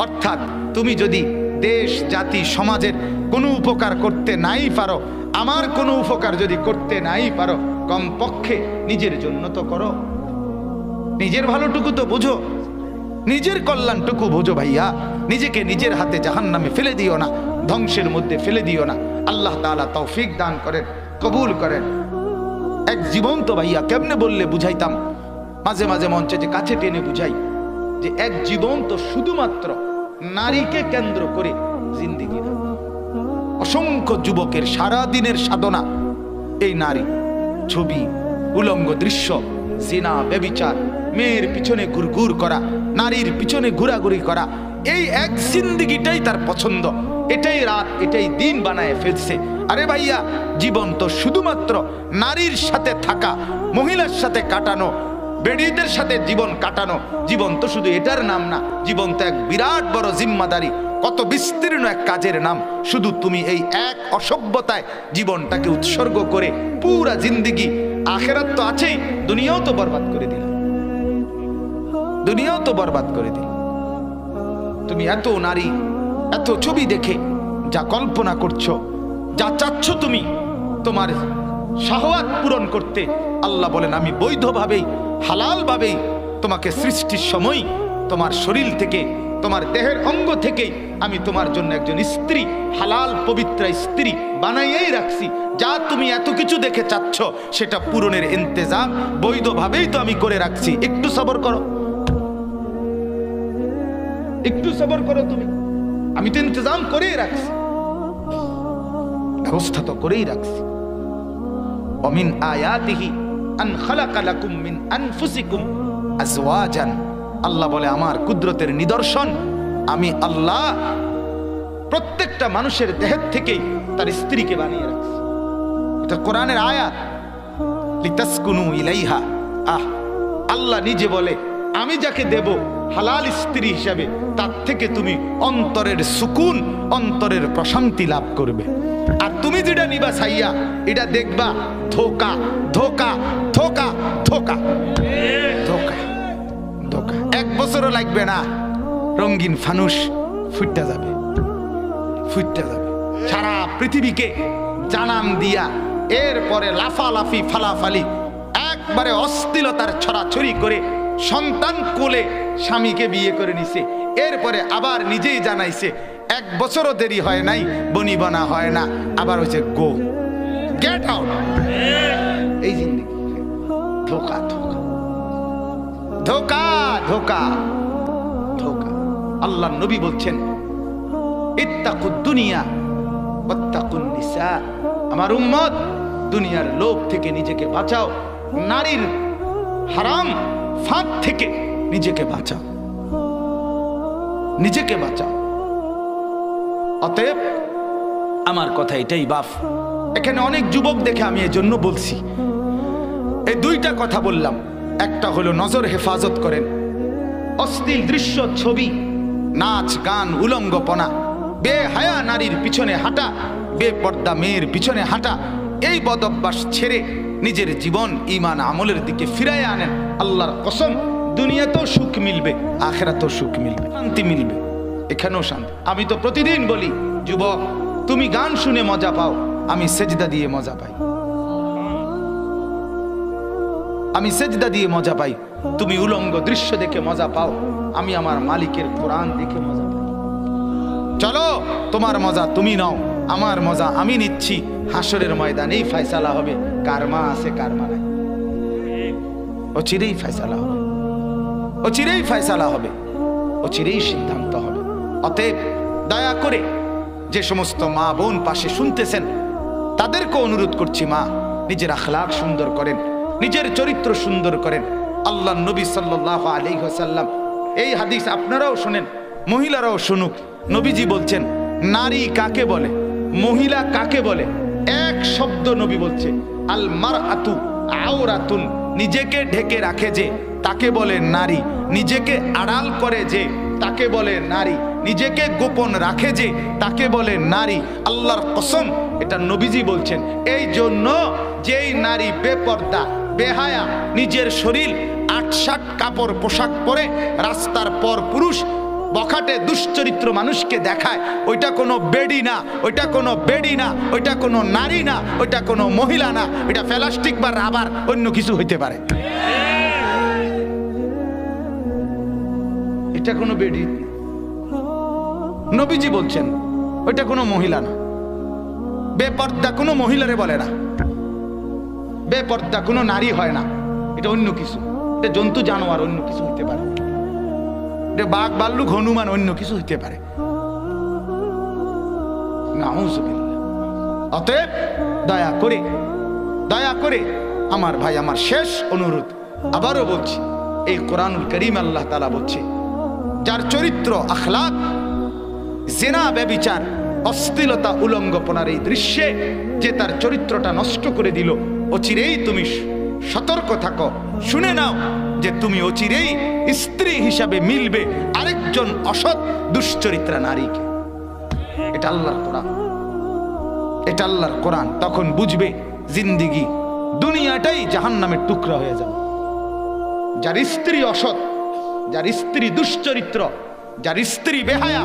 অর্থাৎ তুমি যদি দেশ জাতি সমাজের কোনো উপকার করতে নাই পারো, আমার কোনো উপকার যদি করতে নাই পারো, কমপক্ষে নিজের জন্য তো করো, নিজের ভালোটুকু তো বোঝো, নিজের কল্যাণটুকু বোঝো ভাইয়া। নিজেকে নিজের হাতে জাহান্নামে ফেলে দিও না, ধ্বংসের মধ্যে ফেলে দিও না। আল্লাহ তাআলা তৌফিক দান করেন, কবুল করেন। এক জীবন তো ভাইয়া কেমনে বললে বুঝাইতাম, মাঝে মাঝে মঞ্চে যে কাছে টেনে বুঝাই যে এক জীবন তো শুধুমাত্র নারীকে কেন্দ্র করে জিন্দেগি না। অসংখ্য যুবকের সারা দিনের সাধনা এই নারী, ছবি, উলঙ্গ দৃশ্য, জিনা, ব্যভিচার, মেয়ের পিছনে ঘুরঘুর করা, নারীর পিছনে ঘোরাঘুরি করা, এই এক জিন্দেগিটাই তার পছন্দ, এটাই রাত এটাই দিন বানায় ফেলছে। আরে ভাইয়া, জীবন তো শুধুমাত্র নারীর সাথে থাকা, মহিলার সাথে কাটানো, বেডিদের সাথে জীবন কাটানো। জীবন তো শুধু এটার নাম না, জীবন তো এক বিরাট বড় জিম্মাদারি, কত বিস্তীর্ণ এক কাজের নাম। শুধু তুমি এই এক অসভ্যতায় জীবনটাকে উৎসর্গ করে পুরা জিন্দেগি, আখেরাত তো আছেই, দুনিয়াও তো বরবাদ করে দিল, দুনিয়াও তো বরবাদ করে দিল। তুমি এত নারী, এত ছবি দেখে যা কল্পনা করছো, যা চাচ্ছ তুমি তোমার শাহওয়াত পূরণ করতে, আল্লাহ বলেন আমি বৈধভাবেই হালালভাবেই তোমাকে সৃষ্টির সময় তোমার শরীর থেকে, তোমার দেহের অঙ্গ থেকে আমি তোমার জন্য একজন স্ত্রী, হালাল পবিত্র স্ত্রী বানাইয়াই রাখছি। যা তুমি এত কিছু দেখে চাচ্ছ সেটা পূরণের ইন্তজাম বৈধভাবেই তো আমি করে রাখছি। একটু সবর করো, একটু সবর করো তুমি, আমি তো ইন্তজাম করেই রাখছি, ব্যবস্থা তো করেই রাখছি। ওমিন আয়াতিহি আন খালাকা লাকুম মিন আনফুসিকুম আজওয়াজান, আল্লাহ বলে আমার কুদরতের নিদর্শন, আমি আল্লাহ প্রত্যেকটা মানুষের দেহের থেকেই তার স্ত্রীকে বানিয়ে রাখছি। এটা কোরআনের আয়াত, লিতাসকুনু ইলাইহা। আল্লাহ নিজে বলে আমি যাকে দেব হালাল স্ত্রী হিসাবে, তার থেকে তুমি অন্তরের সুকুন, অন্তরের প্রশান্তি লাভ করবে। আর তুমি যেটা নিবা চাইয়া, এটা দেখবা ধোকা ধোকা ধোকা ধোকা ধোকা ধোকা। 1 বছরও লাগবে না, রঙিন ফানুস ফুটতে যাবে, ফুটতে যাবে, সারা পৃথিবীকে জানান দিয়া এরপরে লাফালাফি ফালাফালি একবারে অশ্লীলতার ছড়াছড়ি করে সন্তান কোলে স্বামীকে বিয়ে করে নিছে, এরপরে আবার নিজেই জানাইছে 1 বছরও দেরি হয় নাই, বনিবনা হয় না, আবার হচ্ছে গো গেট আউট। এই জিন্দেগি ধোকা ধোকা ধোকা ধোকা ধোকা। আল্লাহ নবী বলছেন ইত্তাকুদ দুনিয়া ওয়াত্তাকুন নিসা, আমার উম্মত দুনিয়ার লোভ থেকে নিজেকে বাঁচাও, নারীর হারাম ফাঁদ থেকে নিজেকে বাঁচাও, নিজেকে বাঁচাও। অতএব আমার কথা এটাই বাপ, এখানে অনেক যুবক দেখে আমি এজন্য বলছি, এই 2টা কথা বললাম। একটা হলো নজর হেফাজত করেন, অশ্লীল দৃশ্য, ছবি, নাচ গান, উলঙ্গপনা, বেহায়া নারীর পিছনে হাঁটা, বেপর্দা মেয়ের পিছনে হাঁটা, এই বদ অভ্যাস ছেড়ে নিজের জীবন ঈমান আমলের দিকে ফিরায় আনেন। আল্লাহর কসম, দুনিয়াতেও সুখ মিলবে, আখিরাতেও সুখ মিলবে, শান্তি মিলবে, এখানেও শান্তি। আমি তো প্রতিদিন বলি, যুবক তুমি গান শুনে মজা পাও, আমি সেজদা দিয়ে মজা পাই, আমি সেজদা দিয়ে মজা পাই। তুমি উলঙ্গ দৃশ্য দেখে মজা পাও, আমি আমার মালিকের কোরআন দেখে মজা পাই। চলো তোমার মজা তুমি নাও, আমার মজা আমি নিচ্ছি। হাসরের ময়দানেই ফয়সালা হবে কার মা আছে কার মা নাই, অচিরেই ফয়সালা হবে, অচিরেই ফয়সালা হবে, অচিরেই সিদ্ধান্ত হবে। অতএব দয়া করে যে সমস্ত মা বোন পাশে শুনতেছেন, তাদেরকে অনুরোধ করছি, মা নিজের আখলাক সুন্দর করেন, নিজের চরিত্র সুন্দর করেন। আল্লাহ নবী সাল্লাল্লাহু আলাইহি ওয়াসাল্লাম, এই হাদিস আপনারাও শুনেন, মহিলারাও শুনুক। নবীজি বলছেন নারী কাকে বলে, মহিলা কাকে বলে, এক শব্দ নবী বলছে, আল মারআতু আওরাতুন, নিজেকে ঢেকে রাখে যে তাকে বলে নারী, নিজেকে আড়াল করে যে তাকে বলে নারী, নিজেকে গোপন রাখে যে তাকে বলে নারী। আল্লাহর কসম, এটা নবীজি বলছেন। এই জন্য যেই নারী বেপর্দা, বেহায়া, নিজের শরীর ৮-৬০ কাপড় পোশাক পরে রাস্তার পর পুরুষ বখাটে দুশ্চরিত্র মানুষকে দেখায়, ওইটা কোনো বেডি না, ওইটা কোনো বেডি না, ওইটা কোনো নারী না, ওইটা কোনো মহিলা না, এটা প্লাস্টিক বা রাবার অন্য কিছু হইতে পারে। এটা কোনো বেডি, নবীজি বলছেন ওইটা কোনো মহিলা না। বেপর্দা কোনো মহিলারে বলে না, বেপর্দা কোনো নারী হয় না, এটা অন্য কিছু, এটা জন্তু জানোয়ার অন্য কিছু হইতে পারে, এটা বাঘ ভাল্লুক হনুমান অন্য কিছু হইতে পারে। অতএব দয়া করে আমার ভাই, আমার শেষ অনুরোধ, আবারও বলছি, এই কোরআনুল কারীম আল্লাহ তাআলা বলছে, যার চরিত্র আখলাক জিনা ব্যভিচার অশ্লীলতা উলঙ্গপনার এই দৃশ্যে যে তার চরিত্রটা নষ্ট করে দিল, অচিরেই তুমি সতর্ক থাকো, শুনে নাও যে তুমি অচিরেই স্ত্রী হিসাবে মিলবে আরেকজন অসৎ দুশ্চরিত্রা নারীকে। এটা আল্লাহর কোরআন, এটা আল্লাহর কোরআন। তখন বুঝবে জিন্দিগি দুনিয়াটাই জাহান্নামের টুকরা হয়ে যাবে। যার স্ত্রী অসৎ, যার স্ত্রী দুশ্চরিত্র, যার স্ত্রী বেহায়া,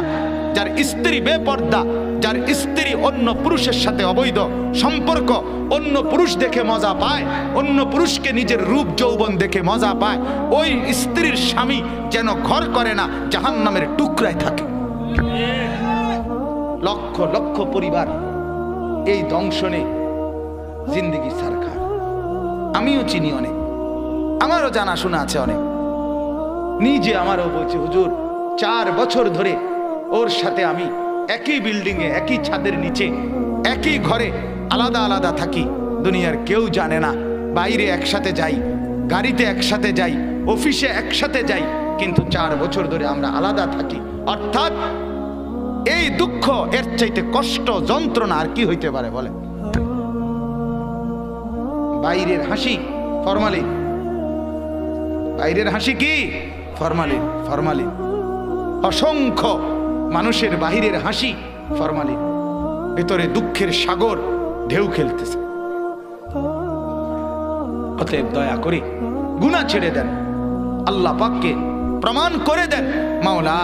যার স্ত্রী বেপর্দা, যার স্ত্রী অন্য পুরুষের সাথে অবৈধ সম্পর্ক, অন্য পুরুষ দেখে মজা পায়, অন্য পুরুষকে নিজের রূপ যৌবন দেখে মজা পায়, ওই স্ত্রীর স্বামী যেন ঘর করে না, জাহান্নামের টুকরায় থাকে। লক্ষ লক্ষ পরিবার এই দংশনে জিন্দেগি সারখার। আমিও চিনি অনেক, আমারও জানাশোনা আছে অনেক, নিজে আমারও বলছে হুজুর 4 বছর ধরে ওর সাথে আমি একই বিল্ডিং এ, একই ছাদের নিচে, একই ঘরে আলাদা আলাদা থাকি, দুনিয়ার কেউ জানে না, বাইরে একসাথে যাই, গাড়িতে একসাথে যাই, অফিসে একসাথে যাই, কিন্তু 4 বছর ধরে আমরা আলাদা থাকি। অর্থাৎ এই দুঃখ, এর চাইতে কষ্ট যন্ত্রণা আর কি হইতে পারে বলে? বাইরের হাসি ফরমালিন, বাইরের হাসি কি ফরমালিন, ফরমালিন। অসংখ্য মানুষের বাহিরের হাসি ফরমালিন, ভেতরে দুঃখের সাগর ঢেউ খেলতেছে। অতএব দয়া করে গুনাহ ছেড়ে দেন, আল্লাহ পাককে প্রমাণ করে দেন, মাওলা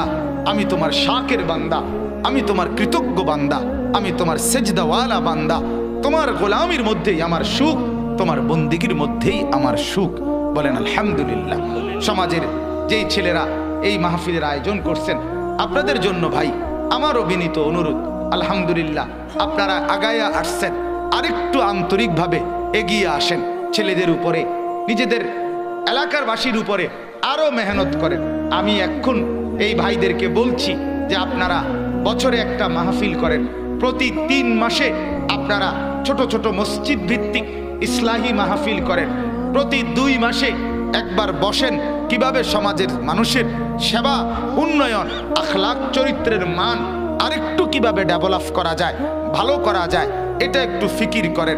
আমি তোমার শাকের বান্দা, আমি তোমার কৃতজ্ঞ বান্দা, আমি তোমার সেজদাওয়ালা বান্দা, তোমার গোলামির মধ্যেই আমার সুখ, তোমার বন্দিগির মধ্যেই আমার সুখ। বলেন আলহামদুলিল্লাহ। সমাজের যেই ছেলেরা এই মাহফিলের আয়োজন করছেন, আপনাদের জন্য ভাই আমারও বিনীত অনুরোধ, আলহামদুলিল্লাহ আপনারা আগায়া আসছেন, আরেকটু আন্তরিকভাবে এগিয়ে আসেন, ছেলেদের উপরে, নিজেদের এলাকার বাসীর উপরে আরো মেহনত করেন। আমি এখন এই ভাইদেরকে বলছি যে আপনারা বছরে একটা মাহফিল করেন, প্রতি 3 মাসে আপনারা ছোট ছোট মসজিদ ভিত্তিক ইসলাহি মাহফিল করেন, প্রতি 2 মাসে একবার বসেন, কিভাবে সমাজের মানুষের সেবা, উন্নয়ন, আখলাক, চরিত্রের মান আরেকটু কিভাবে ডেভেলপ করা যায়, ভালো করা যায়, এটা একটু ফিকির করেন।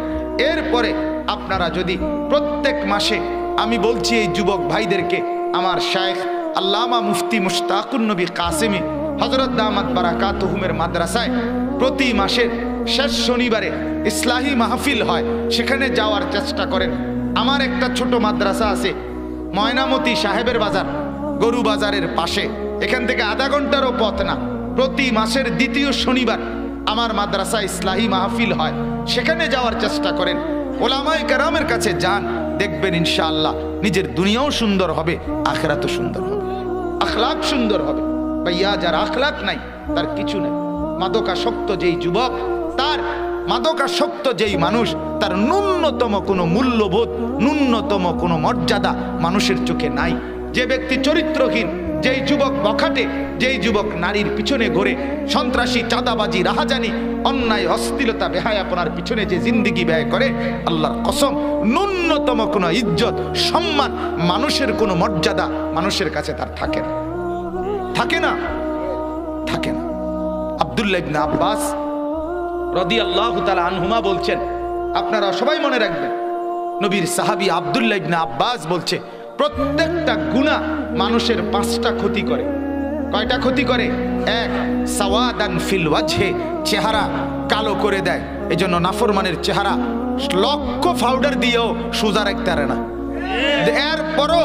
এরপরে আপনারা যদি প্রত্যেক মাসে, আমি বলছি এই যুবক ভাইদেরকে, আমার শায়েখ আল্লামা মুফতি মুশতাকুন নবী কাসেমি হযরত দামাত বারাকাতুহুমের মাদ্রাসায় প্রতি মাসের শেষ শনিবারে ইসলাহি মাহফিল হয়, সেখানে যাওয়ার চেষ্টা করেন। আমার একটা ছোট মাদ্রাসা আছে ময়নামতি সাহেবের বাজার, গরু বাজারের পাশে, এখান থেকে আধা ঘন্টারও পথ না। প্রতি মাসের 2য় শনিবার আমার মাদ্রাসা ইসলাহি মাহফিল হয়, সেখানে যাওয়ার চেষ্টা করেন। ওলামায়ে কেরামের কাছে যান, দেখবেন ইনশাআল্লাহ নিজের দুনিয়াও সুন্দর হবে, আখিরাতও সুন্দর হবে, আখলাক সুন্দর হবে। ভাইয়া যার আখলাক নাই তার কিছু নেই। মাদকাসক্ত যেই যুবক, তার মাদকাসক্ত যেই মানুষ, তার ন্যূনতম কোনো মূল্যবোধ, ন্যূনতম কোনো মর্যাদা মানুষের চোখে নাই। যে ব্যক্তি চরিত্রহীন, যেই যুবক বখাটে, যেই যুবক নারীর পিছনে ঘোরে, সন্ত্রাসী, চাঁদাবাজি, রাহাজানি, অন্যায়, অশ্লীলতা, বেহায়াপনার পিছনে যে জিন্দেগি ব্যয় করে, আল্লাহর কসম ন্যূনতম কোনো ইজ্জত, সম্মান, মানুষের কোনো মর্যাদা মানুষের কাছে তার থাকে না, থাকে না, থাকে না। আব্দুল্লাহ ইবনে আব্বাস রাদিয়াল্লাহু তাআলা আনহুমা বলছেন, আপনারা সবাই মনে রাখবেন, নবীর সাহাবী আব্দুল্লাহ ইবনে আব্বাস বলছে, প্রত্যেকটা গুনাহ মানুষের 5টা ক্ষতি করে। কয়টা ক্ষতি করে? 1, সাওয়াদান ফিল ওয়াজহে, চেহারা কালো করে দেয়। এজন্য নাফরমানের চেহারা লক্ষ পাউডার দিয়েও সোজা রাখতে পারে না, এরপরও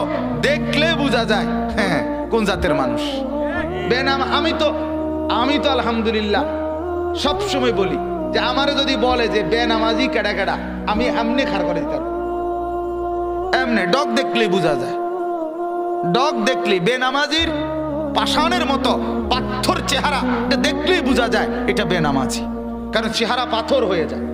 দেখলে বোঝা যায় হ্যাঁ কোন জাতের মানুষ। বেনাম আমি তো আলহামদুলিল্লাহ সব সময় বলি যে আমারে যদি বলে যে বেনামাজি কেডা কেডা, আমি এমনি খাড় করে দিতাম। এমনি ডগ দেখলেই বোঝা যায়, ডগ দেখলে বেনামাজির পাষাণের মতো পাথর চেহারা দেখলেই বোঝা যায় এটা বেনামাজি। কারণ চেহারা পাথর হয়ে যায়,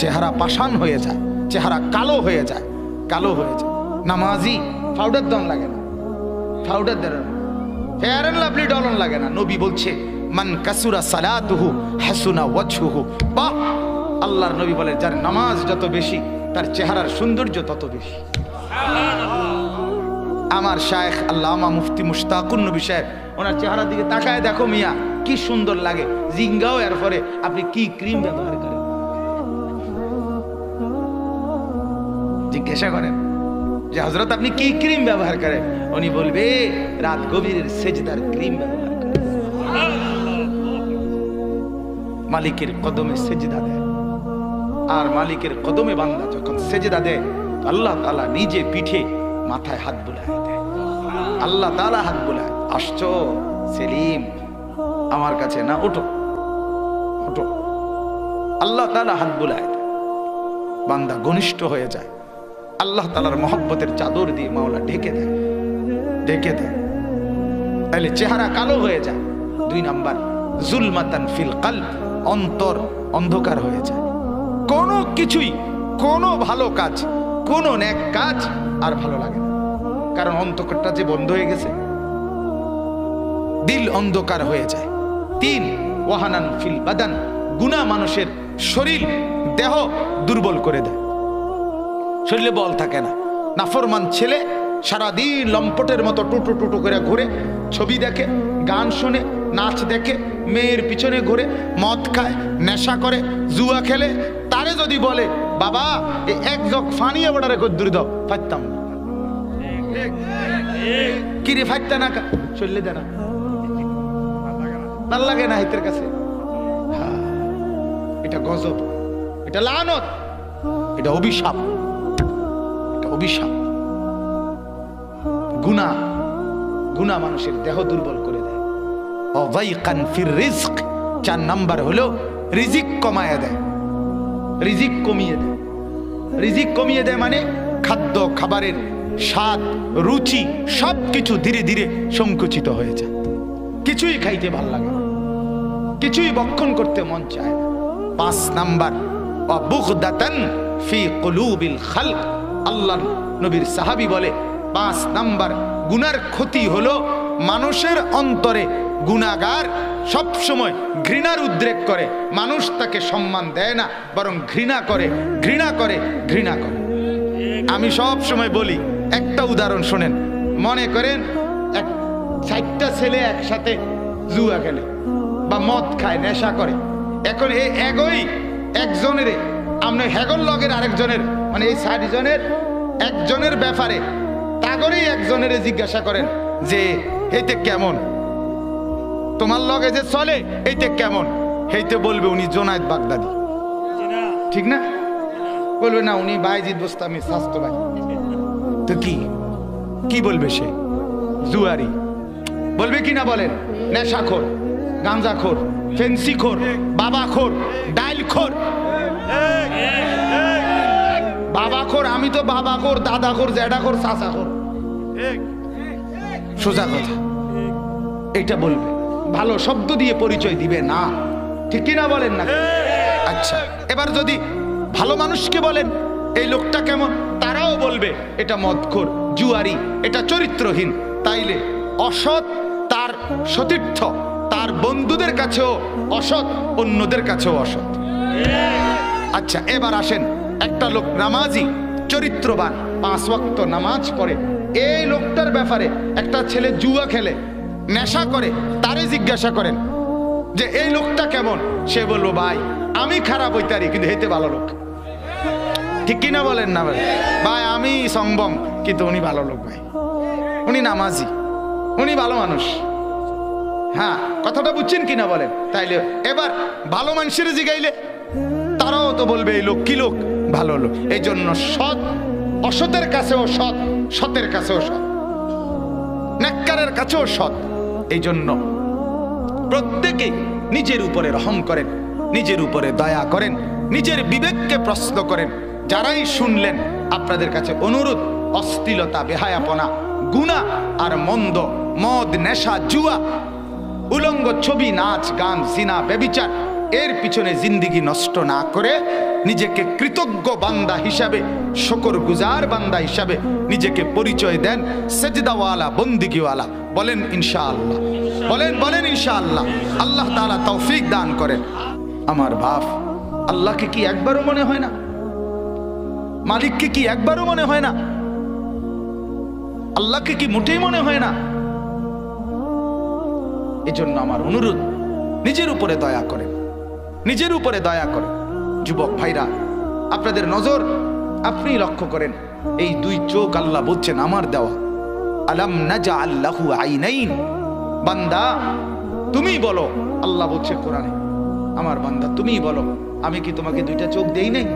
চেহারা পাষাণ হয়ে যায়, চেহারা কালো হয়ে যায়, কালো হয়ে যায়। নামাজি পাউডার দন লাগে না, পাউডার দেন ফেয়ার এন্ড লাভলি ডলন লাগে না। নবী বলছে মান কাসুরা সালাতুহু হাসুনা ওয়াজহুহু। বাহ, আল্লাহর নবী বলে যার নামাজ যত বেশি তার চেহারার সৌন্দর্য তত বেশি। আমার শায়েখ আল্লামা মুফতি মুশতাকুন নবী সাহেব, ওনার চেহারার দিকে তাকায় দেখো মিয়া কি সুন্দর লাগে। জিঙ্গাও এরপরে আপনি কি ক্রিম ব্যবহার করেন জিজ্ঞাসা করেন যে হযরত আপনি কি ক্রিম ব্যবহার করেন, উনি বলবে রাত গভীরের সেজদার ক্রিম ব্যবহার করেন। মালিকের কদমে সেজদা দেয়, আর মালিকের কদমে বান্দা যখন সেজদা দেয় আল্লাহ তাআলা নিজে পিঠে মাথায় হাত বুলায় দেয়। আল্লাহ তাআলা হাত বুলায়, আসছো সেলিম আমার কাছে না, ওঠো ওঠো। আল্লাহ তাআলা হাত বুলায় দেয়, বান্দা ঘনিষ্ঠ হয়ে যায়। আল্লাহ তাআলার মহব্বতের চাদর দিয়ে মাওলা ঢেকে দেয়, ঢেকে দেয়। তাহলে চেহারা কালো হয়ে যায়। 2 নাম্বার জুলমাতান ফিল কলব, অন্তর অন্ধকার হয়ে যায়। কোনো কিছুই, কোনো ভালো কাজ, কোনো নেক কাজ আর ভালো লাগে না, কারণ অন্তরটা যে বন্ধ হয়ে গেছে, দিল অন্ধকার হয়ে যায়। 3 ওয়াহানান ফিল বাদান, গুনাহ মানুষের শরীর দেহ দুর্বল করে দেয়, শরীরে বল থাকে না। নাফরমান ছেলে সারাদিন লম্পটের মতো টুটু টুটু করে ঘুরে, ছবি দেখে, গান শুনে, নাচ দেখে, মেয়ের পিছনে ঘুরে, মদ খায়, নেশা করে, জুয়া খেলে। তারে যদি বলে বাবা এক জগ ফানিয়ে বড়ারে কদ্দুর দাও, ফাইতাম না। কি রে ফাইতা না, চললে দে না, ভাল লাগে না হাইতের কাছে। এটা গজব, এটা লানত, এটা অভিশাপ, এটা অভিশাপ। গুনাহ, গুনাহ মানুষের দেহ দুর্বল করে দেয়। অযায়কান ফির রিজক, 4 নাম্বার হলো রিজিক কমায় দেয়, রিজিক কমিয়ে দেয়। রিজিক কমিয়ে দেয় মানে খাদ্য খাবারের স্বাদ রুচি সবকিছু ধীরে ধীরে সংকুচিত হয়ে যায়। কিছুই খাইতে ভাল লাগে না, কিছুই ভক্ষণ করতে মন চায় না। 5 নাম্বার অবুগদাতান ফি কুলুবিল খালক, আল্লাহর নবীর সাহাবী বলে 5 নাম্বার গুনার ক্ষতি হলো মানুষের অন্তরে গুনাহগার সব সময় ঘৃণার উদ্রেক করে, মানুষ তাকে সম্মান দেয় না, বরং ঘৃণা করে, ঘৃণা করে, ঘৃণা করে। আমি সব সময় বলি, একটা উদাহরণ শোনেন। মনে করেন 4টা ছেলে একসাথে জুয়া খেলে বা মদ খায়, নেশা করে। এখন এই একই একজনের আপনি হেগল লগের আরেকজনের, মানে এই 4 জনের একজনের ব্যাপারে তাগরেই একজনের জিজ্ঞাসা করেন যে এইতে কেমন, তোমার লগে যে চলে এইতে কেমন, এইতে বলবে উনি জোনায়েদ বাগদাদি, ঠিক না? বলবে না উনি বাইজিদ বোস্তামি স্বাস্থ্য ভাই। তো কি বলবে সে? জুয়ারি বলবে কি না বলেন? নেশাখোর, গাঁজাখোর, ফেন্সিখোর, বাবাখোর, ডাইলখোর। বাবাখোর, আমি তো বাবাখোর, দাদাখোর, জ্যাঠাখোর, চাচাখোর। সোজা কথা, এটা বলবে, ভালো শব্দ দিয়ে পরিচয় দিবে না, ঠিক কিনা বলেন না? আচ্ছা, এবার যদি ভালো মানুষকে বলেন এই লোকটা কেমন, তারাও বলবে এটা মদখোর, জুয়ারি, এটা চরিত্রহীন। তাইলে অসৎ তার সতীর্থ, তার বন্ধুদের কাছেও অসৎ, অন্যদের কাছেও অসৎ। আচ্ছা, এবার আসেন, একটা লোক নামাজি, চরিত্রবান, 5 ওয়াক্ত নামাজ পড়ে, এই লোকটার ব্যাপারে একটা ছেলে জুয়া খেলে, নেশা করে, তারে জিজ্ঞাসা করেন যে এই লোকটা কেমন, সে বলবো ভাই আমি খারাপ হইতারি কিন্তু হেতে ভালো লোক, ঠিক কিনা বলেন না ভাই? আমি সংবম কিন্তু উনি ভালো লোক, ভাই উনি নামাজি, উনি ভালো মানুষ। হ্যাঁ, কথাটা বুঝছেন কিনা বলেন? তাইলে এবার ভালো মানুষের জিগাইলে তারাও তো বলবে এই লোক কি লোক, ভালো লোক। এই জন্য সৎ অসতের কাছেও সৎ, সতের কাছেও সৎ, নেককারের কাছেও সৎ, এই জন্য প্রত্যেকে নিজের উপরে রহম করেন, নিজের উপরে দয়া করেন, নিজের বিবেককে প্রশ্ন করেন। যারাই শুনলেন আপনাদের কাছে অনুরোধ, অশ্লীলতা, বেহায়াপনা, গুনাহ আর মন্দ, মদ, নেশা, জুয়া, উলঙ্গ ছবি, নাচ, গান, জিনা, ব্যভিচার, এর পিছনে জিন্দেগি নষ্ট না করে নিজেকে কৃতজ্ঞ বান্দা হিসাবে, শুকরগুজার বান্দা হিসাবে নিজেকে পরিচয় দেন, সেজদাওয়ালা, বন্দিগিওয়ালা। বলেন ইনশাআল্লাহ, বলেন ইনশাআল্লাহ। আল্লাহ তাআলা তৌফিক দান করেন। আমার বাপ, আল্লাহকে কি একবারও মনে হয় না? মালিককে কি একবারও মনে হয় না? আল্লাহকে কি মোটেই মনে হয় না? এজন্য আমার অনুরোধ, নিজের উপরে দয়া করেন, নিজের উপরে দয়া করেন। যুবক ভাইরা, আপনাদের নজর আপনি লক্ষ্য করেন, এই দুই চোখ আল্লাহ বলছেন আমার দেওয়া। আলাম নাজআল লাহু আইনাইন। বান্দা তুমি বলো, আল্লাহ বলছে কোরআনে, আমার বান্দা তুমি বলো, আমি কি তোমাকে দুইটা চোখ দেই নাই?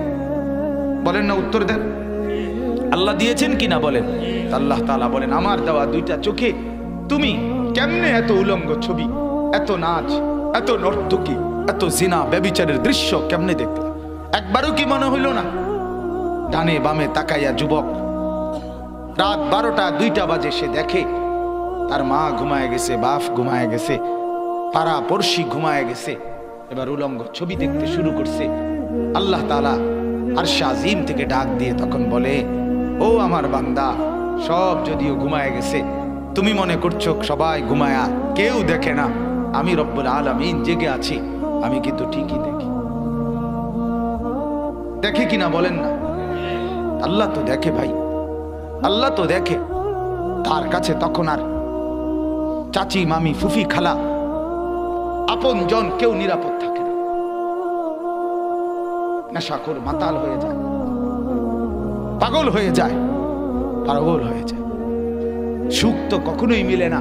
বলেন না, উত্তর দেন। আল্লাহ দিয়েছেন কিনা বলেন? আল্লাহ তাআলা বলেন আমার দেওয়া দুইটা চোখে তুমি কেমনে এত উলঙ্গ ছবি, এত নাচ, এত নর্তকী, এত জিনা ব্যভিচারের দৃশ্য কেমনে দেখতে? একবারও কি মনে হইল না? ডানে বামে তাকাইয়া যুবক রাত 12টা 2টা বাজে সে দেখে তার মা ঘুমায় গেছে, বাপ ঘুমায় গেছে, পাড়া পড়শি ঘুমায় গেছে, এবার উলঙ্গ ছবি দেখতে শুরু করছে। আল্লাহ তাআলা আরশে আজিম থেকে ডাক দিয়ে তখন বলে, ও আমার বান্দা, সব যদিও ঘুমায় গেছে, তুমি মনে করছো সবাই ঘুমায়া কেউ দেখে না, আমি রব্বুল আলামিন জেগে আছি, আমি কিন্তু ঠিকই দেখি। দেখে কিনা বলেন না? আল্লাহ তো দেখে ভাই, আল্লাহ তো দেখে। তার কাছে তখন আর চাচি, মামি, ফুফি, খালা, আপন জন কেউ নিরাপদ থাকে না। নেশাখোর মাতাল হয়ে যায়, পাগল হয়ে যায়, পাগল হয়ে যায়। সুখ তো কখনোই মিলে না,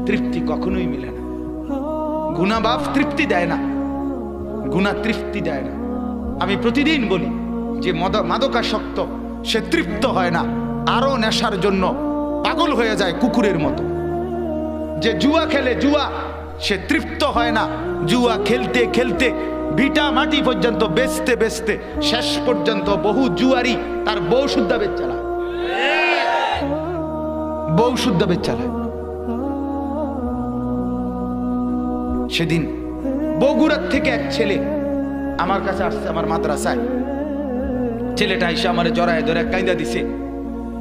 তৃপ্তি কখনোই মিলে না। গুনাহ বাপ তৃপ্তি দেয় না, গুনাহ তৃপ্তি দেয় না। আমি প্রতিদিন বলি যে মাদকাসক্ত সে তৃপ্ত হয় না, আরো নেশার জন্য পাগল হয়ে যায় কুকুরের মতো। যে জুয়া খেলে, জুয়া, সে তৃপ্ত হয় না, জুয়া খেলতে খেলতে ভিটা মাটি পর্যন্ত বেচতে বেচতে শেষ পর্যন্ত বহু জুয়ারি তার বউ শুদ্ধা বেচ চালায়, বউ শুদ্ধা বেচ চালায়। সেদিন বগুড়ার থেকে এক ছেলে আমার কাছে আসছে, আমার মাদ্রাসায়। ছেলেটা এসে আমার জড়ায় ধরে কাইন্দা দিছে,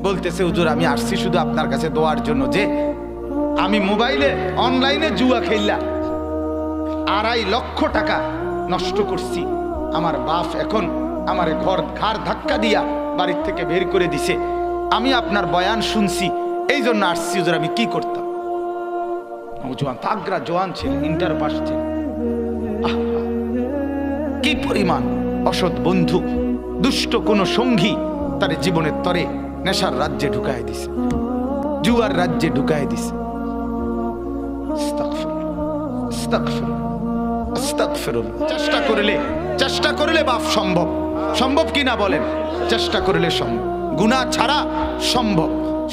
বলতেছে হুজুর আমি আসছি শুধু আপনার কাছে দোয়ার জন্য, যে আমি মোবাইলে অনলাইনে জুয়া খেললা 2.5 লক্ষ টাকা নষ্ট করছি। আমার বাপ এখন আমার ঘাড় ধাক্কা দিয়া বাড়ির থেকে বের করে দিছে। আমি আপনার বয়ান শুনছি, এই জন্য আসছি হুজুর, আমি কি করতাম? জোয়ান, তাগরা জোয়ান ছিল, ইন্টার পাস ছিল। কি পরিমাণ অসৎ বন্ধু, দুষ্ট কোন সঙ্গী তার জীবনের তরে নেশার রাজ্যে ঢুকায় দিছে, জুয়ার রাজ্যে ঢুকায় দিছে। চেষ্টা করলে বাপ সম্ভব, সম্ভব কিনা বলেন? চেষ্টা করলে সম্ভব, গুনাহ ছাড়া সম্ভব,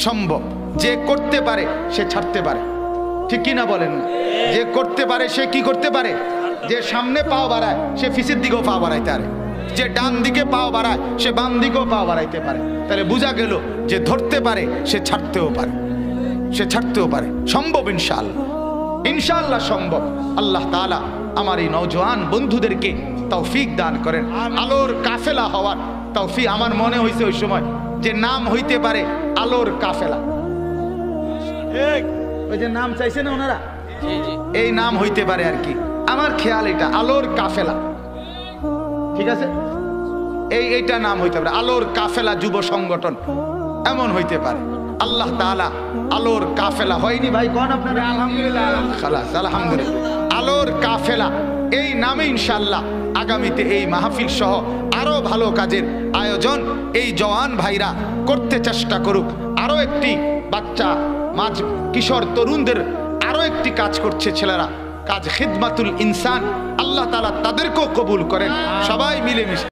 সম্ভব। যে করতে পারে সে ছাড়তে পারে, ঠিক কিনা বলেন না? যে করতে পারে সে কি করতে পারে? যে সামনে পাও বাড়ায় সে পিছের দিকেও পা বাড়াইতে পারে, যে ডান দিকে পাও বাড়ায় সে বাম দিকেও পা বাড়াইতে পারে। তাহলে বোঝা গেল যে ধরতে পারে সে ছাড়তেও পারে, সে ছাড়তেও পারে। সম্ভব ইনশাআল্লাহ, ইনশাআল্লাহ সম্ভব। আল্লাহ তাআলা আমার এই নওজোয়ান বন্ধুদেরকে তৌফিক দান করেন, আলোর কাফেলা হওয়ার তৌফিক। আমার মনে হয়েছে ওই সময় যে নাম হইতে পারে আলোর কাফেলা, ওই যে নাম চাইছে না ওনারা, এই নাম হইতে পারে আর কি। আমার খেয়াল এটা আলোর কাফেলা, ঠিক আছে, এইটা নাম হইতে পারে আলোর কাফেলা যুব সংগঠন, এমন হইতে পারে। আল্লাহ তাআলা আলোর কাফেলা হয়নি ভাই, কোন আপনারা? আলহামদুলিল্লাহ, খালাস আলহামদুলিল্লাহ। আলোর কাফেলা এই নামে ইনশাআল্লাহ আগামীতে এই মাহফিল সহ আরো ভালো কাজের আয়োজন এই জওয়ান ভাইরা করতে চেষ্টা করুক। আরো একটি বাচ্চা, মাঝ কিশোর তরুণদের আরো একটি কাজ করছে ছেলেরা, কাজ খিদমাতুল ইনসান। আল্লাহ তাআলা তাদেরকেও কবুল করেন, সবাই মিলেমিশে